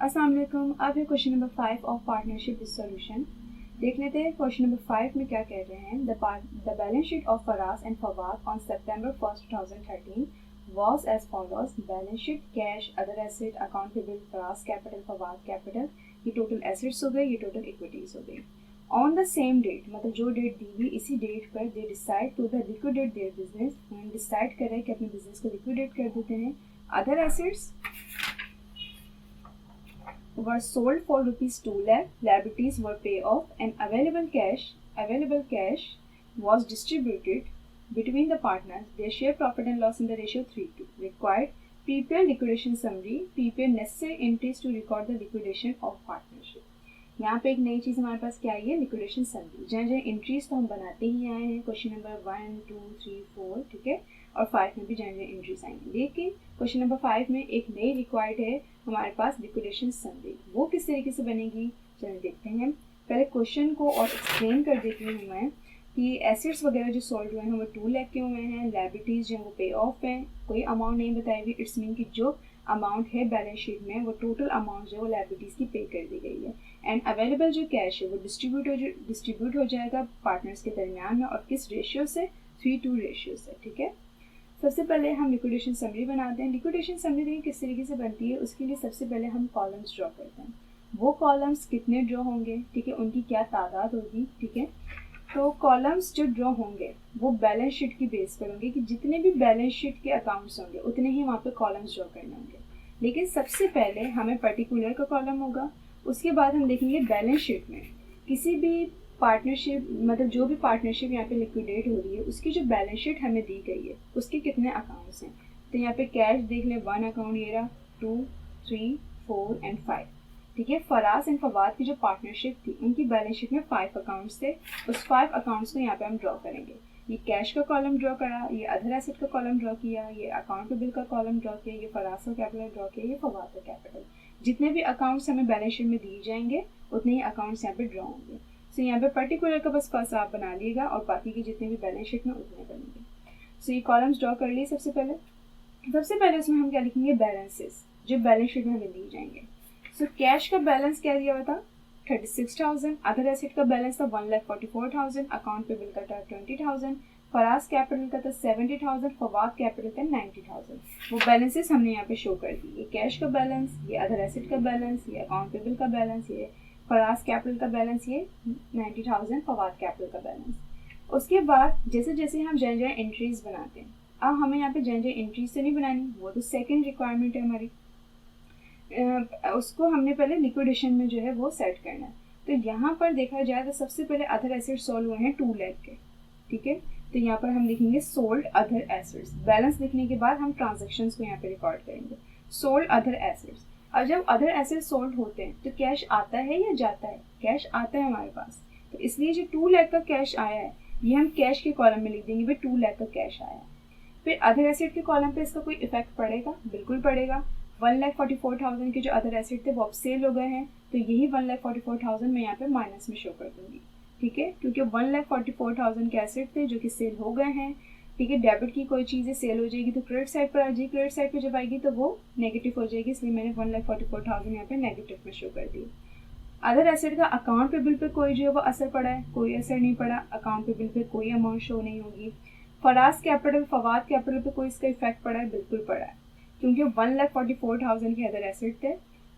अस्सलाम वालेकुम। अब है question number 5 of partnership with solution. देख लेते हैं क्वेश्चन नंबर 5 में क्या कह रहे हैं। The balance sheet of Faraz and Fawad on September 1st 2013 was as follows। Balance sheet cash, other asset, account payable, Faraz capital, Fawad capital. ये टोटल एसेट्स हो गए, ये टोटल इक्विटीज हो गई। ऑन द सेम डेट, मतलब जो डेट दी हुई इसी डेट पर they decide to the liquidate their business. उन्होंने डिसाइड करें कि अपने बिजनेस को लिक्विडेट कर देते हैं। Other assets were sold for rupees 2 lakh, liabilities were paid off, and available cash was distributed between the partners. Their share profit and loss in the ratio 3:2. Required prepare liquidation summary, prepare necessary entries to record the liquidation of partnership. यहाँ पे एक नई चीज़ हमारे पास क्या आई है, liquidation summary. जहाँ जहाँ entries तो हम बनाते ही आए हैं, क्वेश्चन नंबर 1, 2, 3, 4, ठीक है, और 5 में भी जहाँ जहाँ एंट्रीज आएंगे। लेकिन क्वेश्चन नंबर 5 में एक नई रिक्वायर्ड है हमारे पास, लिक्विडेशन समरी। वो किस तरीके से बनेगी, चलिए देखते हैं। पहले क्वेश्चन को और एक्सप्लेन कर देती हूँ मैं कि एसेट्स वगैरह जो सोल्ड हुए हैं वो 2 लाख के हुए हैं। लायबिलिटीज़ जो है वो पे ऑफ हैं, कोई अमाउंट नहीं बताई हुई। इट्स मीन कि जो अमाउंट है बैलेंस शीट में वो टोटल अमाउंट जो है वो लायबिलिटीज़ की पे कर दी गई है। एंड अवेलेबल जो कैश है वो डिस्ट्रीब्यूट हो जाएगा पार्टनर्स के दरमियान में, और किस रेशियो से, 3:2 रेशियो से, ठीक है। सबसे पहले हम लिक्विडेशन समरी बनाते हैं। लिक्विडेशन समरी देखिए किस तरीके से बनती है। उसके लिए सबसे पहले हम कॉलम्स ड्रॉ करते हैं। वो कॉलम्स कितने ड्रॉ होंगे, ठीक है, उनकी क्या तादाद होगी, ठीक है। तो कॉलम्स जो ड्रॉ होंगे वो बैलेंस शीट की बेस पर होंगे कि जितने भी बैलेंस शीट के अकाउंट्स होंगे उतने ही वहाँ पे कॉलम्स ड्रॉ करने होंगे। लेकिन सबसे पहले हमें पर्टिकुलर का कॉलम होगा। उसके बाद हम देखेंगे बैलेंस शीट में किसी भी पार्टनरशिप, मतलब जो भी पार्टनरशिप यहाँ पे लिक्विडेट हो रही है उसकी जो बैलेंस शीट हमें दी गई है उसके कितने अकाउंट्स हैं। तो यहाँ पे कैश देख लें, 1 अकाउंट, ये रहा, 2, 3, 4 एंड 5, ठीक है। फराज एंड फवाद की जो पार्टनरशिप थी उनकी बैलेंस शीट में 5 अकाउंट्स थे। उस 5 अकाउंट्स को यहाँ पे हम ड्रॉ करेंगे। ये कैश का कॉलम ड्रॉ करा, ये अदर एसेट का कॉलम ड्रॉ किया, ये अकाउंट पेबल का कॉलम ड्रॉ किया, ये फराज का कैपिटल ड्रॉ किया, ये फवाद का कैपिटल। जितने भी अकाउंट्स हमें बैलेंस शीट में दिए जाएंगे उतने ही अकाउंट्स यहाँ पे ड्रॉ होंगे। सो यहाँ पे पर्टिकुलर का बस फर्स्ट आप बना लीजिएगा और बाकी के जितने भी बैलेंस शीट में उतने बनेंगे। सो ये कॉलम्स ड्रॉ कर लिए। सबसे पहले उसमें हम क्या लिखेंगे, बैलेंसेस जो बैलेंस शीट में हमें दिए जाएंगे। सो कैश का बैलेंस क्या दिया हुआ था, 36,000। अदर एसेट का बैलेंस था 1,44,000। अकाउंट पेबल का था 20,000। फराज कैपिटल का था 70,000। फवाद कैपिटल का 90,000। वो बैलेंसेस हमने यहाँ पे शो कर दी। ये कैश का बैलेंस, ये अदर एसेट का बैलेंस, ये अकाउंट पेबल का बैलेंस, ये फराज कैपिटल का बैलेंस, ये 90,000 फवाद कैपिटल का बैलेंस। उसके बाद जैसे जैसे हम जन एंट्रीज बनाते हैं, अब हमें यहाँ पे जन एंट्रीज तो नहीं बनानी, वो तो सेकंड रिक्वायरमेंट है हमारी। उसको हमने पहले लिक्विडेशन में जो है वो सेट करना है। तो यहाँ पर देखा जाए तो सबसे पहले अदर एसेट सोल्ड हुए हैं 2 लाख के, ठीक है। तो यहाँ पर हम लिखेंगे सोल्ड अदर एसेट्स। बैलेंस लिखने के बाद हम ट्रांजेक्शन्स को यहाँ पे रिकॉर्ड करेंगे, सोल्ड अदर एसेट्स। और जब अदर एसेट्स सोल्ड होते हैं तो कैश आता है या जाता है, कैश आता है हमारे पास। तो इसलिए जो 2 लाख का कैश आया है ये हम कैश के कॉलम में लिख देंगे, भाई 2 लाख का कैश आया। फिर अदर एसेट के कॉलम पे इसका कोई इफेक्ट पड़ेगा, बिल्कुल पड़ेगा। 1,44,000 के जो अदर एसेट थे वो अब सेल हो गए हैं, तो यही 1,44,000 मैं यहाँ पे माइनस में शो कर दूंगी, ठीक है, क्योंकि 1,44,000 के एसेट थे जो कि सेल हो गए हैं, ठीक है। डेबिट की कोई चीज़ें सेल हो जाएगी तो क्रेडिट साइड पर आ जाएगी, क्रेडिट साइड पर जब आएगी तो वो नेगेटिव हो जाएगी, इसलिए मैंने 1,44,000 यहाँ पे नेगेटिव में शो कर दी। अदर एसेट का अकाउंट पेबल पे कोई जो है वो असर पड़ा है, कोई असर नहीं पड़ा। अकाउंट पेबल पे कोई अमाउंट शो नहीं होगी। फराज कैपिटल, फवाद कैपिटल पे कोई इसका इफेक्ट पड़ा है, बिल्कुल पड़ा है, क्योंकि 1,44,000 के अदर एसेट थे,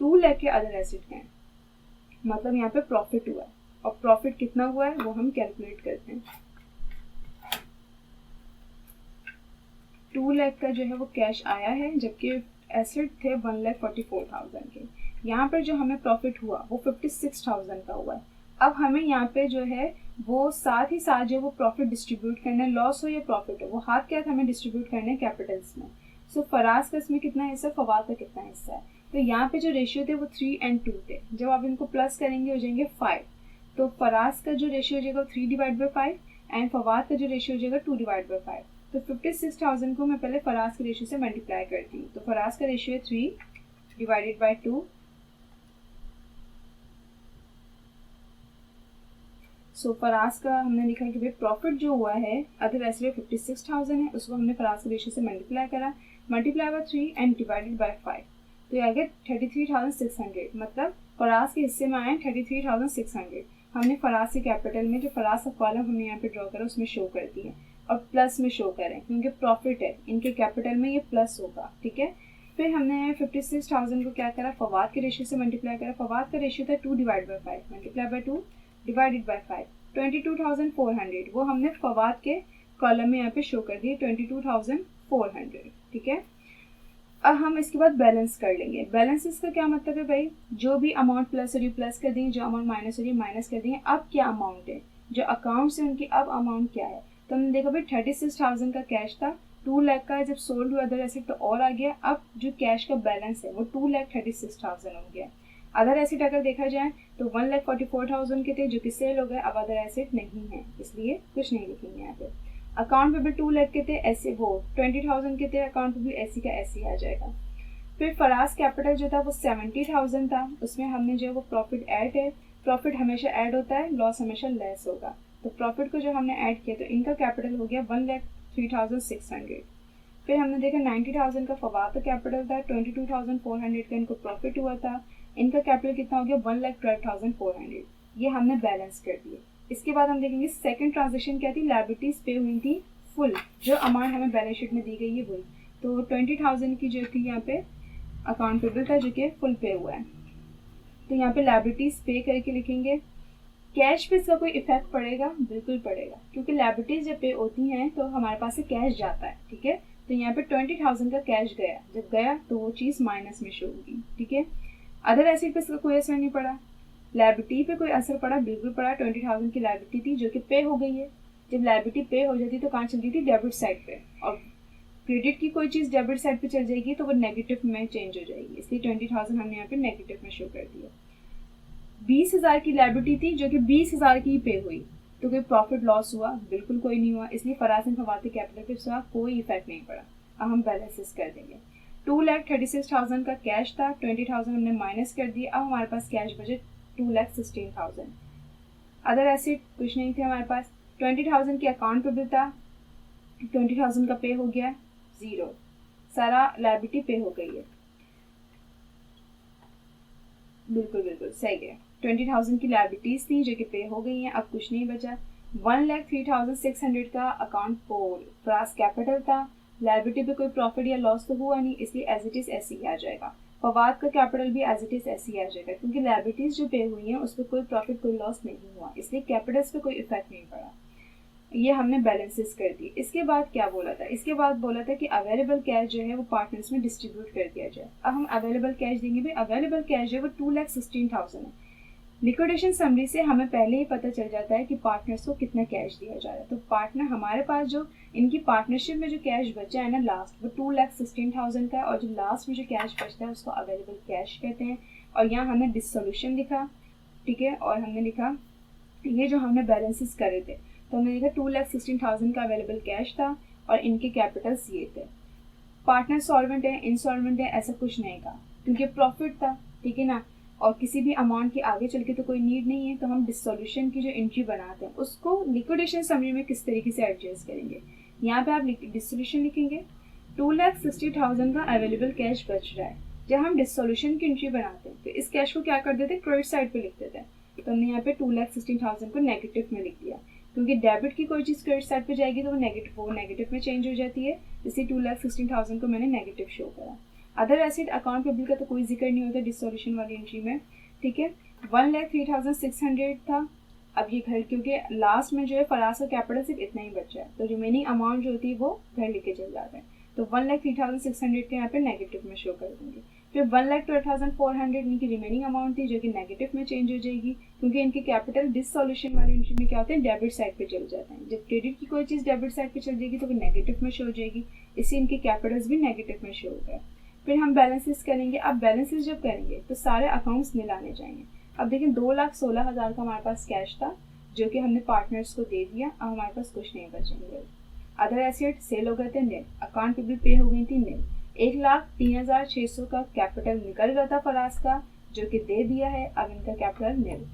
2 लाख के अदर एसेट हैं, मतलब यहाँ पे प्रॉफिट हुआ है। और प्रॉफिट कितना हुआ है वो हम कैलकुलेट करते हैं। 2 लाख का जो है वो कैश आया है, जबकि एसेट थे 1,44,000 के। यहाँ पर जो हमें प्रॉफिट हुआ वो 56,000 का हुआ है। अब हमें यहाँ पे जो है वो साथ ही साथ जो वो प्रॉफिट डिस्ट्रीब्यूट करना है, लॉस हो या प्रॉफिट हो, वो हाथ के हाथ हमें डिस्ट्रीब्यूट करना है कैपिटल्स में। सो फराज का इसमें कितना हिस्सा, फवाद का कितना हिस्सा है। तो यहाँ पे जो रेशियो थे वो 3 and 2 थे। जब आप इनको प्लस करेंगे हो जाएंगे 5। तो फराज का जो रेशियो हो जाएगा 3/5 एंड फवाद का जो रेशियो हो जाएगा 2/5। तो 56,000 को मैं पहले फराज के रेशियो से मल्टीप्लाई करती हूँ। तो फराज का रेशियो है 3/2। सो फराज का हमने लिखा कि भाई प्रॉफिट जो हुआ है अदर एसेट 56,000 है, उसको हमने फराज के रेशियो से मल्टीप्लाई करा, multiply by 3 and divided by 5। तो ये आ गया 33,600, मतलब फराज के हिस्से में आए 33,600। हमने फराज के कैपिटल में जो फराज का कॉलम हमने यहाँ पे ड्रॉ करा उसमें शो कर दिए और प्लस में शो करें क्योंकि प्रॉफिट है, इनके कैपिटल में ये प्लस होगा, ठीक है। फिर हमने 56,000 को क्या करा, फवाद के रेशियो से मल्टीप्लाई करा। फवाद का रेशियो था 2/5 मल्टीप्लाई बाय 2 डिवाइडेड बाय 5, 22,400 वो हमने फवाद के कॉलम में यहाँ पे शो कर दिए 22,400, ठीक है। अब हम इसके बाद बैलेंस कर लेंगे। बैलेंसेस का क्या मतलब है भाई, जो भी अमाउंट प्लस हो रही प्लस कर देंगे, जो अमाउंट माइनस हो रही माइनस कर देंगे। अब क्या अमाउंट है, जो अकाउंट से उनकी अब अमाउंट क्या है, तो हमने देखा भाई 36,000 का कैश था, 2 लाख का जब सोल्ड हुआ अदर एसेट तो और आ गया। अब जो कैश का बैलेंस है वो 2,36,000 हो गया। अदर एसेट अगर देखा जाए तो 1,44,000 के थे जो कि सेल हो गए, अब अदर एसेट नहीं है इसलिए कुछ नहीं लिखेंगे यहाँ पे। अकाउंट पेबल 2 लाख के थे, ऐसे वो 20,000 के थे, अकाउंट पेबल ऐसी का ऐसी आ जाएगा। फिर फराज कैपिटल जो था वो 70,000 था, उसमें हमने जो वो प्रॉफिट ऐड है, प्रॉफिट हमेशा ऐड होता है, लॉस हमेशा लेस होगा। तो प्रॉफिट को जो हमने ऐड किया तो इनका कैपिटल हो गया 1,03,600। फिर हमने देखा 90,000 का फवाद का कैपिटल था, 22,400 का इनको प्रॉफिट हुआ था, इनका कैपिटल कितना हो गया 1,12,400। ये हमने बैलेंस कर दिए। इसके बाद हम देखेंगे सेकंड ट्रांजेक्शन क्या थी, लायबिलिटीज पे हुई थी फुल, जो अमाउंट हमें बैलेंस शीट में दी गई है वही। तो 20,000 की जो थी यहाँ पे अकाउंट पेबल था जो कि फुल पे हुआ है, तो यहाँ पे लायबिलिटीज पे करके लिखेंगे। कैश पे इसका कोई इफेक्ट पड़ेगा, बिल्कुल पड़ेगा, क्योंकि लायबिलिटीज जब पे होती हैं तो हमारे पास से कैश जाता है, ठीक है। तो यहाँ पे 20,000 का कैश गया, जब गया तो वो चीज़ माइनस में शो होगी, ठीक है। अदर एसेट पे इसका कोई असर नहीं पड़ा। लायबिलिटी पे कोई असर पड़ा, बिल्कुल पड़ा। 20,000 की लायबिलिटी थी जो कि पे हो गई है। जब लायबिलिटी पे हो जाती तो कहाँ चल रही थी, डेबिट साइड पे, और क्रेडिट की कोई चीज़ डेबिट साइड पे चल जाएगी तो वो नेगेटिव में चेंज हो जाएगी, इसलिए 20,000 हमने यहाँ पे नेगेटिव में शो कर दिया। 20,000 की लायबिलिटी थी जो कि 20,000 की पे हुई, तो कोई प्रॉफिट लॉस हुआ, बिल्कुल कोई नहीं हुआ, इसलिए फराज एंड फवाद कैपिटल पे इसका कोई इफेक्ट नहीं पड़ा। अब हम बैलेंसेस कर देंगे। 2,36,000 का कैश था, 20,000 हमने माइनस कर दिया, अब हमारे पास कैश बचे 2,16,000। अदर एसेट कुछ नहीं थे हमारे पास। 20,000 की अकाउंट पेबल था, 20,000 का पे हो गया 0, सारा लायबिलिटी पे हो गई है, बिल्कुल बिल्कुल सही है। 20,000 की लायबिलिटीज थी जो कि पे हो गई हैं, अब कुछ नहीं बचा। 1,03,600 का अकाउंट फराज कैपिटल था, लायबिलिटी पे कोई प्रॉफिट या लॉस तो हुआ नहीं, इसलिए एज इट इज ऐसे ही आ जाएगा। फवाद का कैपिटल भी एज इट इज ऐसे ही आ जाएगा, क्योंकि लायबिलिटीज जो पे हुई हैं उस पर कोई प्रॉफिट कोई लॉस नहीं हुआ, इसलिए कैपिटल्स पे कोई इफेक्ट नहीं पड़ा। ये हमने बैलेंसेस कर दी। इसके बाद क्या बोला था, इसके बाद बोला था कि अवेलेबल कैश जो है वो पार्टनर्स में डिस्ट्रीब्यूट कर दिया जाए। अब हम अवेलेबल कैश देंगे भाई, अवेलेबल कैश जो है वो 2,16,000 है। लिक्विडेशन समरी से हमें पहले ही पता चल जाता है कि पार्टनर्स को कितना कैश दिया जा रहा है। तो पार्टनर हमारे पास जो इनकी पार्टनरशिप में जो कैश बचा है ना लास्ट, वो 2,16,000 का है, और जो लास्ट में जो कैश बचता है उसको अवेलेबल कैश कहते हैं। और यहाँ हमने डिसोल्यूशन लिखा, ठीक है, और हमने लिखा ये जो हमने बैलेंसेस करे थे, तो हमने लिखा 2,16,000 का अवेलेबल कैश था और इनके कैपिटल्स ये थे। पार्टनर सॉल्वेंट है, इनसॉल्वेंट है, ऐसा कुछ नहीं था क्योंकि प्रॉफिट था, ठीक है ना, और किसी भी अमाउंट के आगे चल के तो कोई नीड नहीं है। तो हम डिसोल्यूशन की जो एंट्री बनाते हैं उसको लिक्विडेशन समरी में किस तरीके से एडजस्ट करेंगे, यहाँ पे आप डिसोल्यूशन लिखेंगे। 2,60,000 का अवेलेबल कैश बच रहा है, जब हम डिसोल्यूशन की एंट्री बनाते हैं तो इस कैश को क्या कर देते हैं, क्रेडिट साइड पे लिख देते हैं। तो हमने यहाँ पे 2,60,000 को नेगेटिव में लिख दिया, क्योंकि डेबिट की कोई चीज़ क्रेडिट साइड पे जाएगी तो वो नेगेटिव में चेंज हो जाती है, इसलिए 2,16,000 को मैंने नेगेटिव शो करा। अदर एसेट अकाउंट पेबल का तो कोई जिक्र नहीं होता डिसोल्यूशन वाली एंट्री में, ठीक है। 1,03,600 था। अब ये घर, क्योंकि लास्ट में जो है फराज का कैपिटल सिर्फ इतना ही बचा है, तो रिमेनिंग अमाउंट जो होती है वो घर लेके चल जाता है, तो 1,03,600 के यहाँ पे नेगेटिव में शो कर देंगे। फिर 1,12,400 इनकी रिमेनिंग अमाउंट थी जो कि नेगेटिव में चेंज हो जाएगी, क्योंकि इनके कैपिटल डिसोल्यूशन वाली एंट्री में क्या होते हैं, डेबिट साइड पे चल जाते हैं। जब क्रेडिट की कोई चीज़ डेबिट साइड पे चल जाएगी तो वो नेगेटिव में शो हो जाएगी, इससे इनके कैपिटल्स भी नेगेटिव में शो हो गए। फिर हम बैलेंसेस करेंगे। अब बैलेंसेस जब करेंगे तो सारे अकाउंट्स मिलाने जाएंगे। अब देखिए 2,16,000 का हमारे पास कैश था जो कि हमने पार्टनर्स को दे दिया, अब हमारे पास कुछ नहीं बचेंगे। अदर एसेट सेल हो गए थे निल, अकाउंट पेबल पे हो गई थी निल। 1,03,600 का कैपिटल निकल रहा था फराज का जो कि दे दिया है, अब इनका कैपिटल निल।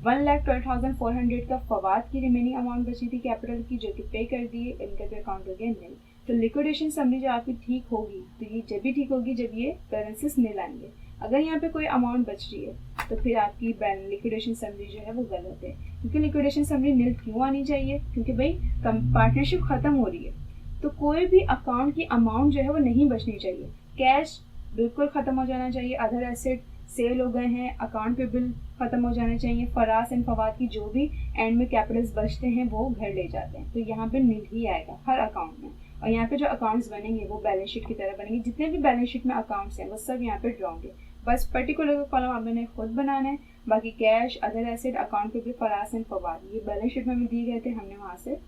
1,12,400 का फवाद की रिमेनिंग अमाउंट बची थी कैपिटल की जो कि पे कर दिए, इनका भी अकाउंट हो गया निल। तो लिक्विडेशन समरी जो आपकी ठीक होगी, तो ये जब भी ठीक होगी जब ये बैलेंसेस नील आएंगे। अगर यहाँ पे कोई अमाउंट बच रही है तो फिर आपकी लिक्विडेशन समरी जो है वो गलत है। क्योंकि लिक्विडेशन समरी नील क्यों आनी चाहिए? क्योंकि भाई पार्टनरशिप खत्म हो रही है, तो कोई भी अकाउंट की अमाउंट जो है वो नहीं बचनी चाहिए। कैश बिल्कुल ख़त्म हो जाना चाहिए, अदर एसेट सेल हो गए हैं, अकाउंट पे बिल ख़त्म हो जाने चाहिए। फराज एंड फवाद की जो भी एंड में कैपिटल्स बचते हैं वो घर ले जाते हैं, तो यहाँ पे नील ही आएगा हर अकाउंट में। और यहाँ पे जो अकाउंट्स बनेंगे वो बैलेंस शीट की तरह बनेंगे। जितने भी बैलेंस शीट में अकाउंट्स हैं वो सब यहाँ पे ड्रॉ होंगे। बस पर्टिकुलर कॉलम आपने खुद बनाना है, बाकी कैश, अदर एसेट, अकाउंट पे भी फराज एंड फवाद ये बैलेंस शीट में हमें दिए गए थे, हमने वहाँ से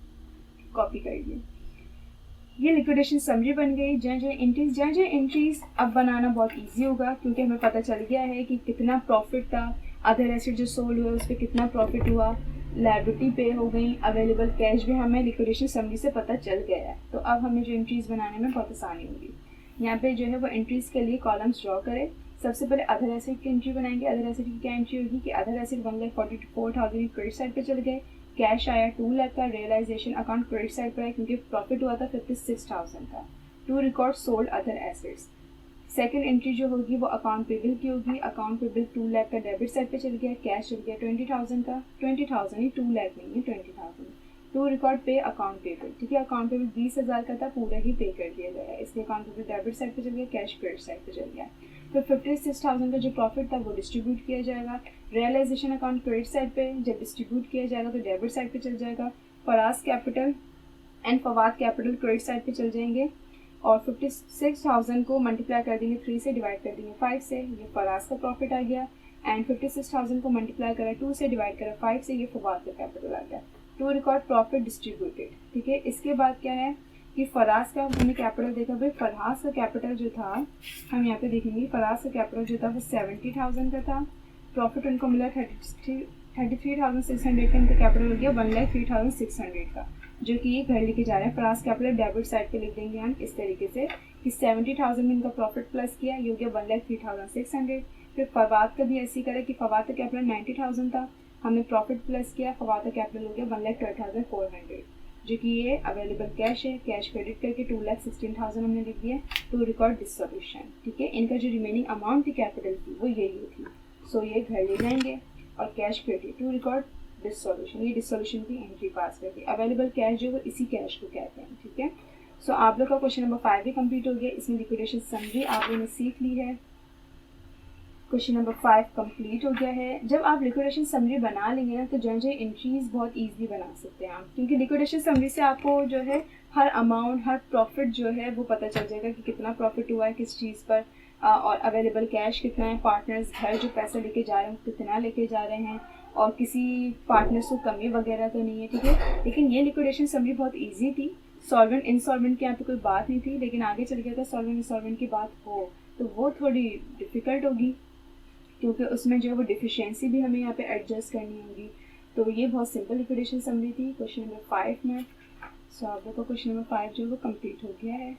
कॉपी कर लिए। ये लिक्विडेशन समरी बन गई। जहाँ एंट्रीज अब बनाना बहुत इजी होगा, क्योंकि हमें पता चल गया है कि कितना प्रॉफिट था, अदर एसेट जो सोल्ड हुआ उस पर कितना प्रॉफिट हुआ, लायबिलिटी पे हो गई, अवेलेबल कैश भी हमें लिक्विडेशन समरी से पता चल गया है। तो अब हमें जो एंट्रीज बनाने में बहुत आसानी होगी। यहाँ पे जो है वो एंट्रीज के लिए कॉलम्स ड्रॉ करें। सबसे पहले अदर एसेट की एंट्री बनाएंगे। अदर एसेट की क्या एंट्री होगी कि अदर एसेट 1,44,000 क्रेडिट साइड पे चल गए, कैश आया 2 लाख का, रियलाइजेशन अकाउंट क्रेडिट साइड पर आया क्योंकि प्रॉफिट हुआ था 56,000 का। To record sold other assets. Second entry जो होगी वो अकाउंट पेबल की होगी। अकाउंट पेबल 2 लाख का डेबिट साइड पे चल गया, कैश चल गया 20,000 का। 20,000 ही 2 लाख नहीं है, 20,000। टू रिकॉर्ड पे अकाउंट पेबल, ठीक है, अकाउंट पेबल 20,000 का था, पूरा ही पे कर दिया गया है, इसलिए अकाउंट पेबल डेबिट साइड पे चल गया, कैश क्रेडिट साइड पे चल गया। तो 56,000 का जो प्रॉफिट था वो डिस्ट्रीब्यूट किया जाएगा। रियलाइजेशन अकाउंट क्रेडिट साइड पे जब डिस्ट्रीब्यूट किया जाएगा तो डेबिट साइड पे चल जाएगा। Faraz capital and Fawad capital credit side पे चल जाएंगे, और 56,000 को मल्टीप्लाई कर देंगे 3 से, डिवाइड कर देंगे 5 से, ये फराज का प्रॉफिट आ गया। एंड 56,000 को मल्टीप्लाई करा 2 से, डिवाइड करा 5 से, ये फवाद का कैपिटल आ गया। टू रिकॉर्ड प्रॉफिट डिस्ट्रीब्यूटेड, ठीक है। इसके बाद क्या है कि फराज का हमने कैपिटल देखा। भाई फराज का कैपिटल जो था, हम यहाँ पे देखेंगे, फराज का कैपिटल जो था वो 70,000 का था। प्रॉफिट उनको मिला 33,600 का, इनका कैपिटल हो गया 1,03,600 का, जो कि ये घर लेके जा रहे हैं। फराज कैपिटल डेबिट साइड पे लिख देंगे हम इस तरीके से कि 70,000 में इनका प्रॉफिट प्लस किया, ये हो गया 1,03,600। फिर फवाद का भी ऐसे करें कि फवाद का कैपिटल 90,000 था, हमने प्रॉफिट प्लस किया, फवाद का कैपिटल हो गया 1,12,400, जो कि ये अवेलेबल कैश है। कैश क्रेडिट करके 2,16,000 हमने लिख दिया। टू रिकॉर्ड डिसोल्यूशन, ठीक है, इनका जो रिमेनिंग अमाउंट थी कैपिटल की वो यही थी, सो ये घर ले जाएंगे और cash credit. To record dissolution, ये डिसोल्यूशन की एंट्री पास करके अवेलेबल कैश जो है इसी कैश को कहते हैं, ठीक है। सो आप लोग का क्वेश्चन नंबर 5 भी कंप्लीट हो गया। इसमें लिक्विडेशन समरी आप लोगों ने सीख ली है। क्वेश्चन नंबर 5 कंप्लीट हो गया है। जब आप लिक्विडेशन समरी बना लेंगे ना तो जो एंट्रीज बहुत इजीली बना सकते हैं आप, क्योंकि लिक्विडेशन समरी से आपको जो है हर अमाउंट, हर प्रॉफिट जो है वो पता चल जाएगा कि कितना प्रॉफिट हुआ है किस चीज़ पर, और अवेलेबल कैश कितना है, पार्टनर्स घर जो पैसा लेके जा रहे हैं कितना लेके जा रहे हैं, और किसी पार्टनर्स को कमी वगैरह तो नहीं है, ठीक है। लेकिन ये लिक्विडेशन समरी बहुत ईजी थी। सॉल्वेंट इंसॉल्वेंट की यहाँ पे कोई बात नहीं थी, लेकिन आगे चल गया था सॉल्वेंट इंसॉल्वेंट की बात हो तो वो थोड़ी डिफ़िकल्ट होगी, क्योंकि उसमें जो है वो डिफिशियंसी भी हमें यहाँ पे एडजस्ट करनी होगी। तो ये बहुत सिंपल लिक्विडेशन समरी थी क्वेश्चन नंबर 5 में। सो आप लोग का क्वेश्चन नंबर 5 जो है वो कंप्लीट हो गया है।